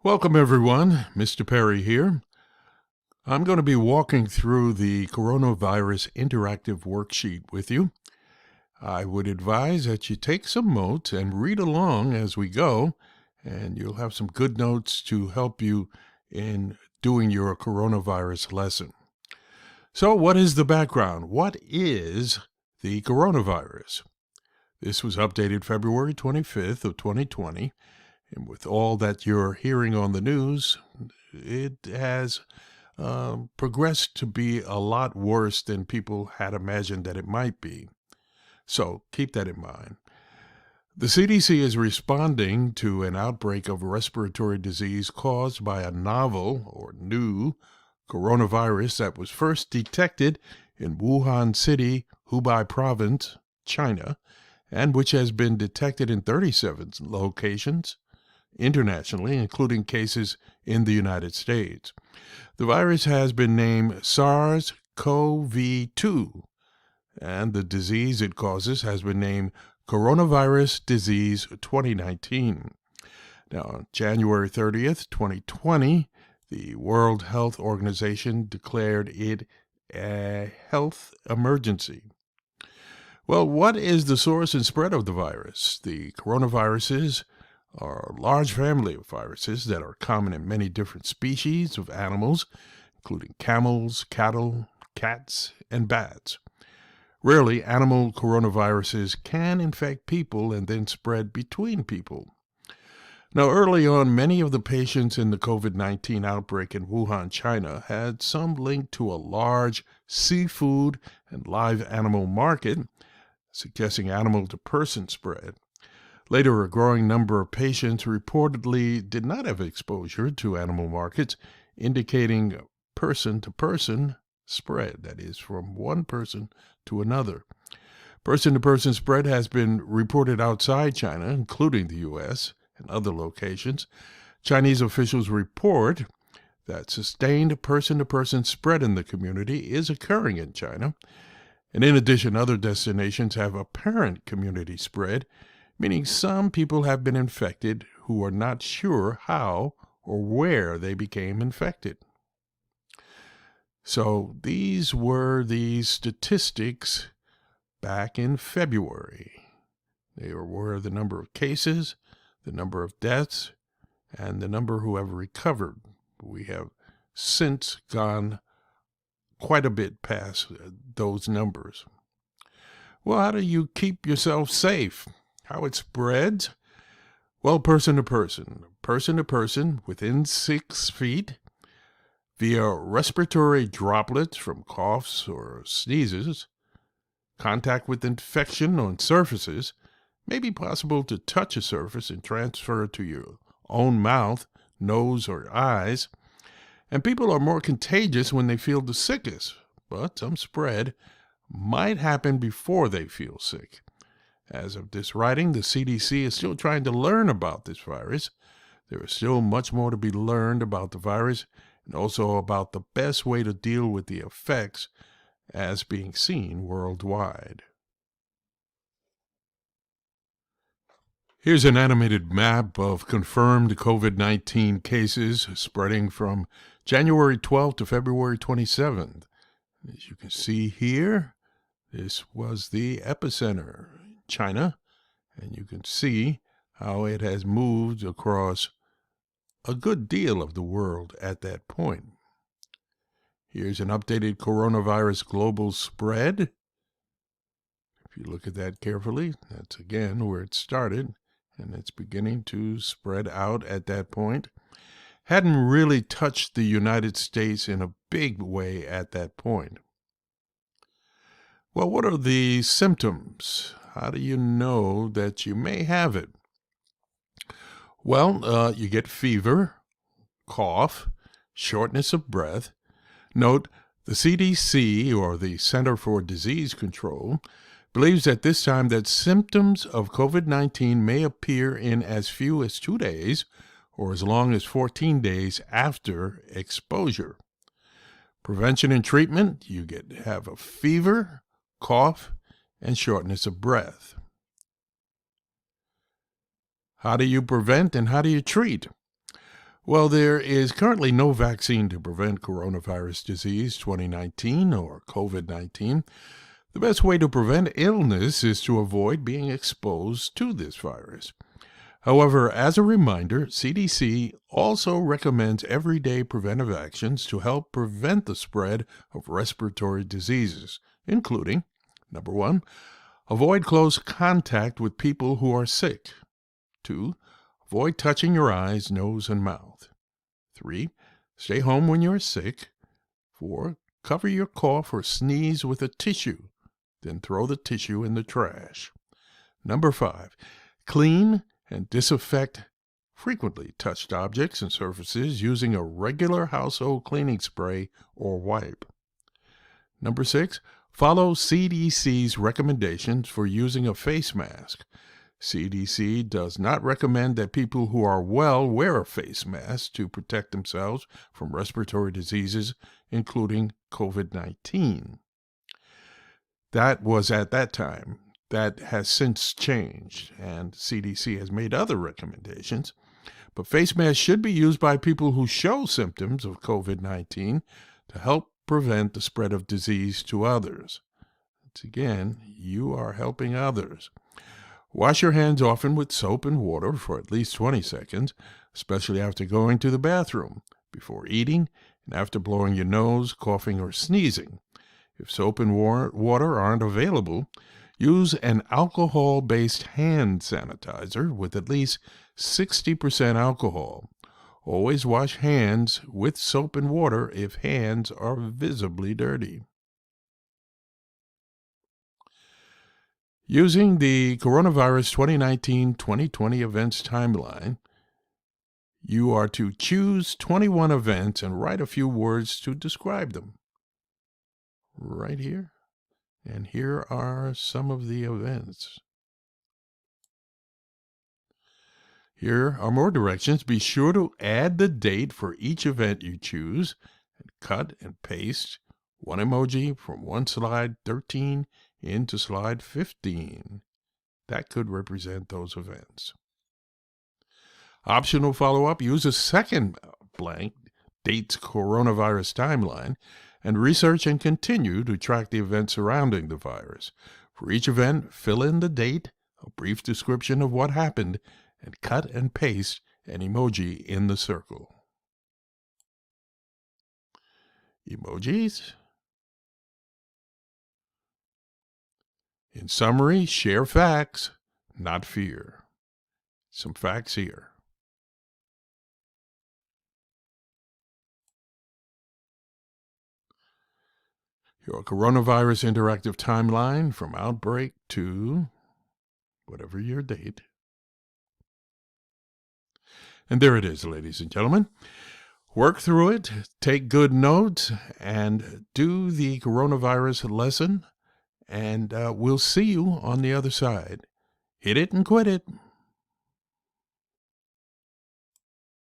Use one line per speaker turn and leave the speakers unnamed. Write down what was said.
Welcome, everyone. Mr. Perry here. I'm going to be walking through the coronavirus interactive worksheet with you. I would advise that you take some notes and read along as we go, and you'll have some good notes to help you in doing your coronavirus lesson. So, what is the background? What is the coronavirus? This was updated February 25th of 2020. And with all that you're hearing on the news, it has progressed to be a lot worse than people had imagined that it might be. So keep that in mind. The CDC is responding to an outbreak of respiratory disease caused by a novel or new coronavirus that was first detected in Wuhan City, Hubei Province, China, and which has been detected in 37 locations internationally, including cases in the United States. The virus has been named SARS-CoV-2, and the disease it causes has been named Coronavirus Disease 2019. Now, on January 30th, 2020, the World Health Organization declared it a health emergency. Well, what is the source and spread of the virus? The coronaviruses are a large family of viruses that are common in many different species of animals, including camels, cattle, cats, and bats. Rarely, animal coronaviruses can infect people and then spread between people. Now, early on, many of the patients in the COVID-19 outbreak in Wuhan, China, had some link to a large seafood and live animal market, suggesting animal-to-person spread. Later, a growing number of patients reportedly did not have exposure to animal markets, indicating person-to-person spread, that is, from one person to another. Person-to-person spread has been reported outside China, including the U.S. and other locations. Chinese officials report that sustained person-to-person spread in the community is occurring in China. And in addition, other destinations have apparent community spread, meaning some people have been infected who are not sure how or where they became infected. So these were the statistics back in February. They were the number of cases, the number of deaths, and the number who have recovered. We have since gone quite a bit past those numbers. Well, how do you keep yourself safe? How it spreads? Well, person to person within 6 feet, via respiratory droplets from coughs or sneezes. Contact with infection on surfaces may be possible to touch a surface and transfer it to your own mouth, nose, or eyes. And people are more contagious when they feel the sickest, but some spread might happen before they feel sick. As of this writing, the CDC is still trying to learn about this virus. There is still much more to be learned about the virus and also about the best way to deal with the effects as being seen worldwide. Here's an animated map of confirmed COVID-19 cases spreading from January 12th to February 27th. As you can see here, this was the epicenter, China, and you can see how it has moved across a good deal of the world at that point. Here's an updated coronavirus global spread. If you look at that carefully, that's again where it started, and it's beginning to spread out at that point. Hadn't really touched the United States in a big way at that point. Well, what are the symptoms? How do you know that you may have it? Well, you get fever, cough, shortness of breath. Note, the CDC, or the Center for Disease Control, believes at this time that symptoms of COVID-19 may appear in as few as 2 days or as long as 14 days after exposure. Prevention and treatment, you have a fever, cough, and shortness of breath. How do you prevent and how do you treat? Well, there is currently no vaccine to prevent coronavirus disease 2019 or COVID-19. The best way to prevent illness is to avoid being exposed to this virus. However, as a reminder, CDC also recommends everyday preventive actions to help prevent the spread of respiratory diseases, including, number 1, avoid close contact with people who are sick. 2, avoid touching your eyes, nose, and mouth. 3, stay home when you're sick. 4, cover your cough or sneeze with a tissue, then throw the tissue in the trash. Number 5, clean and disinfect frequently touched objects and surfaces using a regular household cleaning spray or wipe. Number 6, follow CDC's recommendations for using a face mask. CDC does not recommend that people who are well wear a face mask to protect themselves from respiratory diseases, including COVID-19. That was at that time. That has since changed, and CDC has made other recommendations. But face masks should be used by people who show symptoms of COVID-19 to help prevent the spread of disease to others. Once again, you are helping others. Wash your hands often with soap and water for at least 20 seconds, especially after going to the bathroom, before eating, and after blowing your nose, coughing, or sneezing. If soap and water aren't available, use an alcohol-based hand sanitizer with at least 60% alcohol. Always wash hands with soap and water if hands are visibly dirty. Using the coronavirus 2019-2020 events timeline, you are to choose 21 events and write a few words to describe them. Right here. And here are some of the events. Here are more directions. Be sure to add the date for each event you choose and cut and paste one emoji from one slide 13 into slide 15. That could represent those events. Optional follow-up, use a second blank, dates coronavirus timeline, and research and continue to track the events surrounding the virus. For each event, fill in the date, a brief description of what happened, and cut and paste an emoji in the circle. Emojis. In summary, share facts, not fear. Some facts here. Your coronavirus interactive timeline from outbreak to whatever your date. And there it is, ladies and gentlemen. Work through it, take good notes, and do the coronavirus lesson, and we'll see you on the other side. Hit it and quit it.